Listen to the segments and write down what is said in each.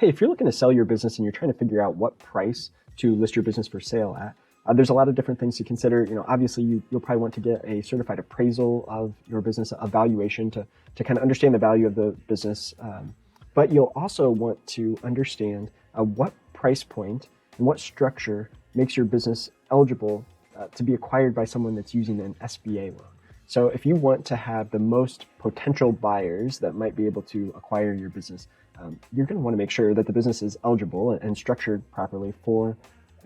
hey, if you're looking to sell your business and you're trying to figure out what price to list your business for sale at, there's a lot of different things to consider. Obviously you'll probably want to get a certified appraisal of your business, a valuation to kind of understand the value of the business. But you'll also want to understand what price point and what structure makes your business eligible to be acquired by someone that's using an SBA loan. So if you want to have the most potential buyers that might be able to acquire your business, you're going to want to make sure that the business is eligible and structured properly for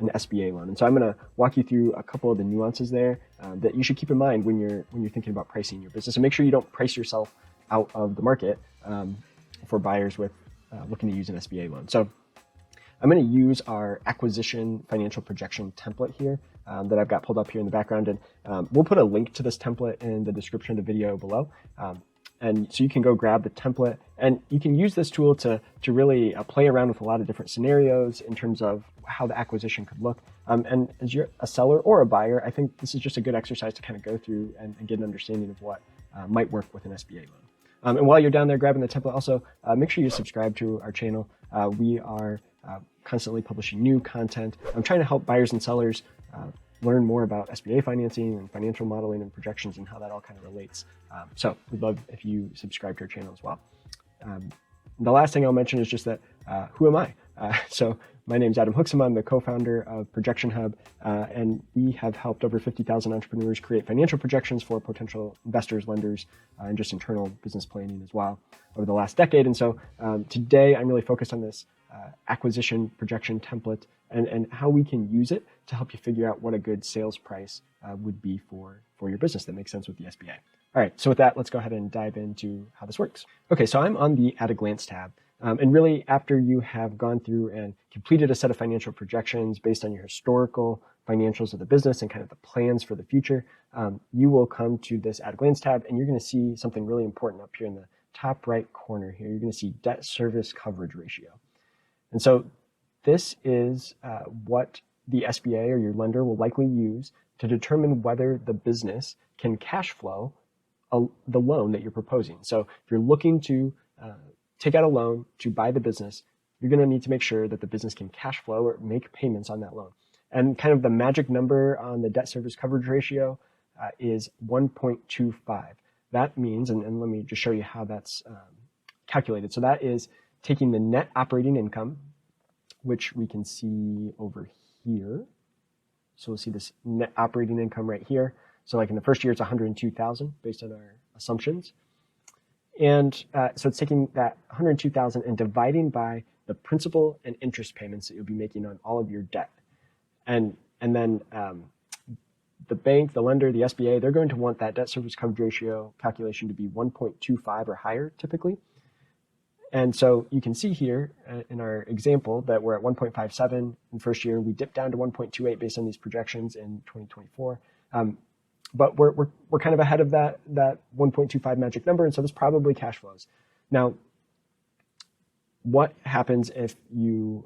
an SBA loan. And so I'm going to walk you through a couple of the nuances there that you should keep in mind when you're thinking about pricing your business, and make sure you don't price yourself out of the market for buyers with looking to use an SBA loan. So I'm going to use our acquisition financial projection template here that I've got pulled up here in the background. And we'll put a link to this template in the description of the video below. And so you can go grab the template, and you can use this tool to really play around with a lot of different scenarios in terms of how the acquisition could look. And as you're a seller or a buyer, I think this is just a good exercise to kind of go through and get an understanding of what might work with an SBA loan. And while you're down there grabbing the template, also make sure you subscribe to our channel. We are constantly publishing new content. I'm trying to help buyers and sellers learn more about SBA financing and financial modeling and projections and how that all kind of relates. So we'd love if you subscribe to our channel as well. The last thing I'll mention is just that, who am I? So my name's Adam Hooksum. I'm the co-founder of ProjectionHub, and we have helped over 50,000 entrepreneurs create financial projections for potential investors, lenders, and just internal business planning as well over the last decade. And so today I'm really focused on this acquisition projection template and how we can use it to help you figure out what a good sales price would be for your business that makes sense with the SBA. All right, so with that, let's go ahead and dive into how this works. Okay, so I'm on the At a Glance tab. And really, after you have gone through and completed a set of financial projections based on your historical financials of the business and kind of the plans for the future, you will come to this At a Glance tab, and you're going to see something really important up here in the top right corner here. You're going to see debt service coverage ratio. And so this is what the SBA or your lender will likely use to determine whether the business can cash flow the loan that you're proposing. So if you're looking to take out a loan to buy the business, you're going to need to make sure that the business can cash flow or make payments on that loan. And kind of the magic number on the debt service coverage ratio is 1.25. That means, and let me just show you how that's calculated. So that is taking the net operating income, which we can see over here. So we'll see this net operating income right here. So like in the first year, it's 102,000 based on our assumptions. And so it's taking that 102,000 and dividing by the principal and interest payments that you'll be making on all of your debt. And then the bank, the lender, the SBA, they're going to want that debt service coverage ratio calculation to be 1.25 or higher typically. And so you can see here in our example that we're at 1.57 in the first year. We dipped down to 1.28 based on these projections in 2024. But we're kind of ahead of that 1.25 magic number, and so this probably cash flows. Now, what happens if you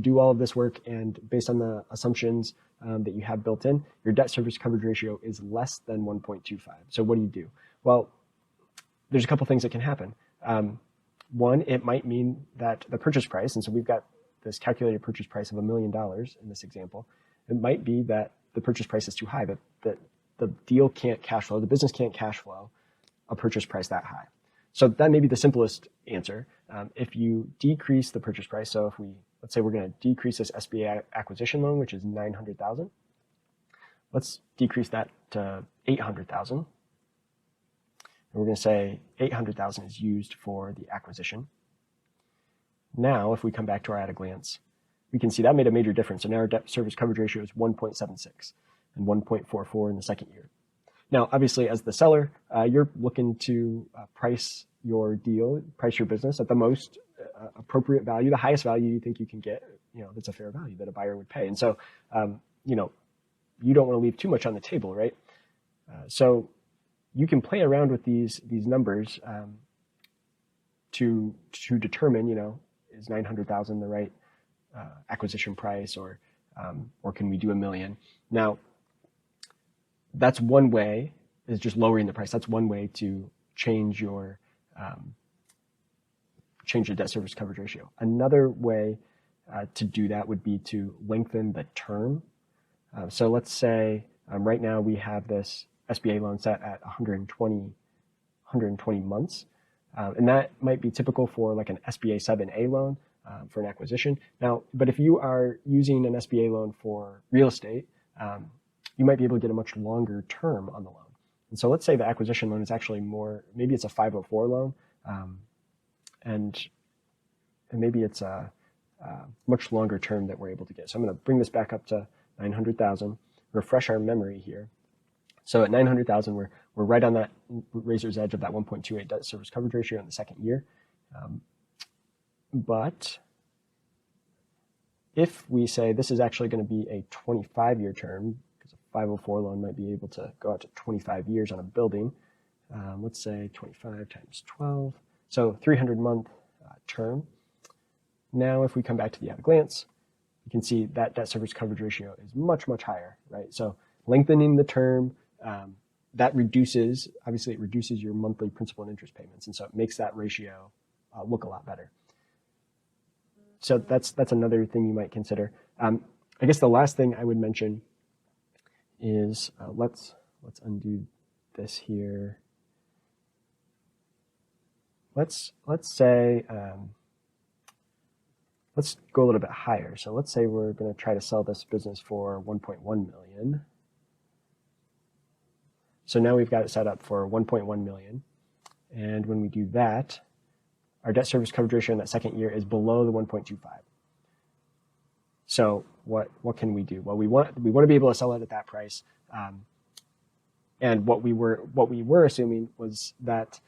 do all of this work and based on the assumptions that you have built in, your debt service coverage ratio is less than 1.25? So what do? Well, there's a couple things that can happen. One, it might mean that the purchase price, and so we've got this calculated purchase price of $1 million in this example. It might be that the purchase price is too high, that the deal can't cash flow, the business can't cash flow a purchase price that high. So that may be the simplest answer. If you decrease the purchase price, so if let's say we're going to decrease this SBA acquisition loan, which is 900,000. Let's decrease that to 800,000. And we're going to say 800,000 is used for the acquisition. Now, if we come back to our At a Glance, we can see that made a major difference. So now our debt service coverage ratio is 1.76 and 1.44 in the second year. Now, obviously, as the seller, you're looking to price your deal, price your business at the most appropriate value, the highest value you think you can get, that's a fair value that a buyer would pay. And so, you don't want to leave too much on the table, right? So you can play around with these numbers to determine, is 900,000 the right acquisition price, or can we do $1 million? Now, that's one way, is just lowering the price. That's one way to change your change the debt service coverage ratio. Another way to do that would be to lengthen the term. So let's say right now we have this SBA loan set at 120 months. And that might be typical for like an SBA 7A loan for an acquisition. Now, but if you are using an SBA loan for real estate, you might be able to get a much longer term on the loan. And so let's say the acquisition loan is actually more, maybe it's a 504 loan, and maybe it's a much longer term that we're able to get. So I'm going to bring this back up to 900,000, refresh our memory here. So at 900,000, we're right on that razor's edge of that 1.28 debt service coverage ratio in the second year. But if we say this is actually going to be a 25-year term, because a 504 loan might be able to go out to 25 years on a building, let's say 25 times 12, so 300-month term. Now, if we come back to the at a glance, you can see that debt service coverage ratio is much, much higher, right? So lengthening the term, that reduces, obviously it reduces your monthly principal and interest payments. And so it makes that ratio look a lot better. So that's another thing you might consider. I guess the last thing I would mention is, let's undo this here. Let's say, let's go a little bit higher. So let's say we're going to try to sell this business for 1.1 million. So now we've got it set up for 1.1 million. And when we do that, our debt service coverage ratio in that second year is below the 1.25. So what can we do? Well, we want to be able to sell it at that price. And what we were assuming was that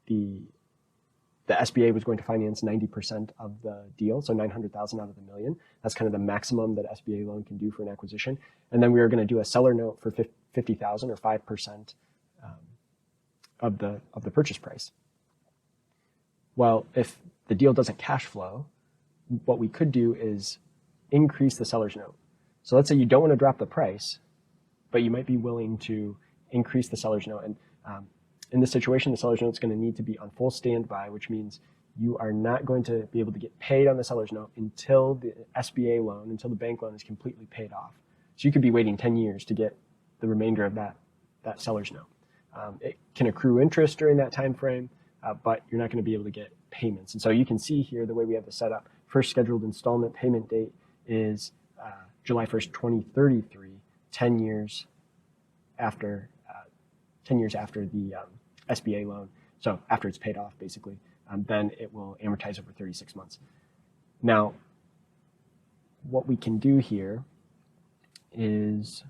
the SBA was going to finance 90% of the deal, so 900,000 out of the million. That's kind of the maximum that SBA loan can do for an acquisition. And then we were going to do a seller note for 50,000 or 5% of the purchase price. Well, if the deal doesn't cash flow, what we could do is increase the seller's note. So let's say you don't want to drop the price, but you might be willing to increase the seller's note. And in this situation, the seller's note is going to need to be on full standby, which means you are not going to be able to get paid on the seller's note until the SBA loan, until the bank loan is completely paid off. So you could be waiting 10 years to get the remainder of that seller's note. It can accrue interest during that time frame, but you're not going to be able to get payments. And so you can see here the way we have this set up. First scheduled installment payment date is July 1st, 2033, 10 years after the SBA loan. So after it's paid off, basically, then it will amortize over 36 months. Now, what we can do here is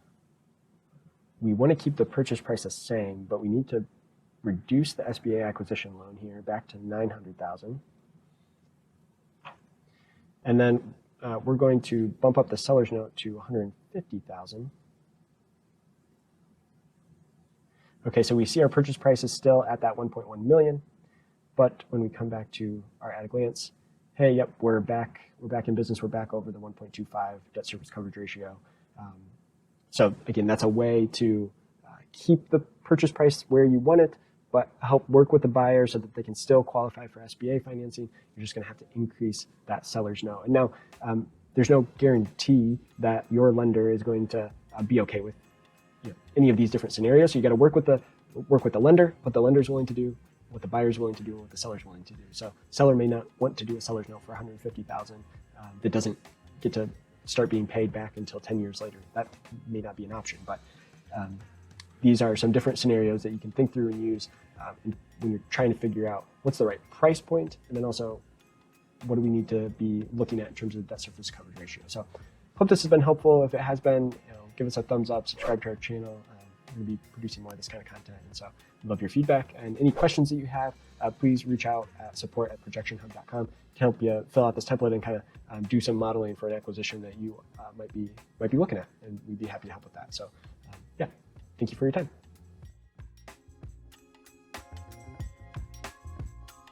we want to keep the purchase price the same, but we need to reduce the SBA acquisition loan here back to 900,000. And then we're going to bump up the seller's note to 150,000. Okay, so we see our purchase price is still at that 1.1 million, but when we come back to our at a glance, hey, yep, we're back in business. We're back over the 1.25 debt service coverage ratio. So again, that's a way to keep the purchase price where you want it, but help work with the buyer so that they can still qualify for SBA financing. You're just going to have to increase that seller's note. And now there's no guarantee that your lender is going to be okay with any of these different scenarios. So you got to work with the lender, what the lender's willing to do, what the buyer's willing to do, and what the seller's willing to do. So seller may not want to do a seller's note for 150,000 that doesn't get to start being paid back until 10 years later. That may not be an option, but these are some different scenarios that you can think through and use when you're trying to figure out what's the right price point, and then also what do we need to be looking at in terms of debt service coverage ratio. So hope this has been helpful. If it has been, give us a thumbs up, subscribe to our channel. We're going to be producing more of this kind of content. And so I'd love your feedback. And any questions that you have, please reach out at support@ProjectionHub.com to help you fill out this template and kind of do some modeling for an acquisition that you might be looking at. And we'd be happy to help with that. So yeah, thank you for your time.